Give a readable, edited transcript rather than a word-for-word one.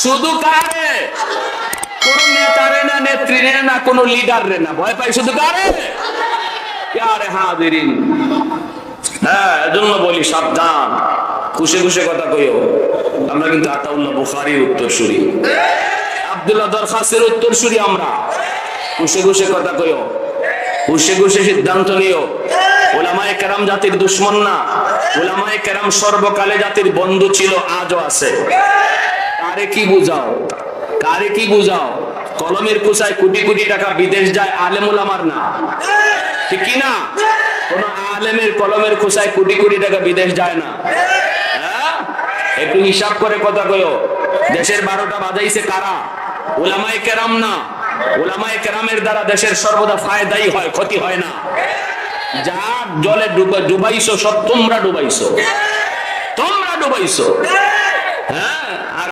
শুধু কারে? কোন নেতারে না, নেত্রীরে না, কোন লিডারে না, ভয় পাই শুধু কারে? আরে হাজিরিন, হ্যাঁ, এজন্য বলি সাবধান, খুশে খুশে কথা কইও। আমরা কিন্তু আতাউল্লাহ বুখারীর উত্তরসূরি, আব্দুল্লাহ দরখাসের উত্তরসূরি। আমরা খুশে খুশে কথা কইও, খুশে খুশে সিদ্ধান্ত নিও। উলামায়ে কেরাম জাতির দুশমন না, উলামায়ে কেরাম সর্বকালে জাতির বন্ধু ছিল, আজও আছে। কারে কি বুঝাও, কারে কি বুঝাও? কলমের কুচায় কোটি কোটি টাকা বিদেশ যায়, আলেম উলামার না, ঠিক কি না? কোন আলেমের কলমের কুচায় কোটি কোটি টাকা বিদেশ যায় না। হ্যাঁ, একটু হিসাব করে কথা কইও। দেশের 12টা বাজাইছে কারা? উলামায়ে কেরাম না। উলামায়ে কেরামের দ্বারা দেশের সর্বদা ফায়দাই হয়, ক্ষতি হয় না। যা জলে ডুবাইছো সব তোমরা ডুবাইছো, তোমরা ডুবাইছো। হ্যাঁ,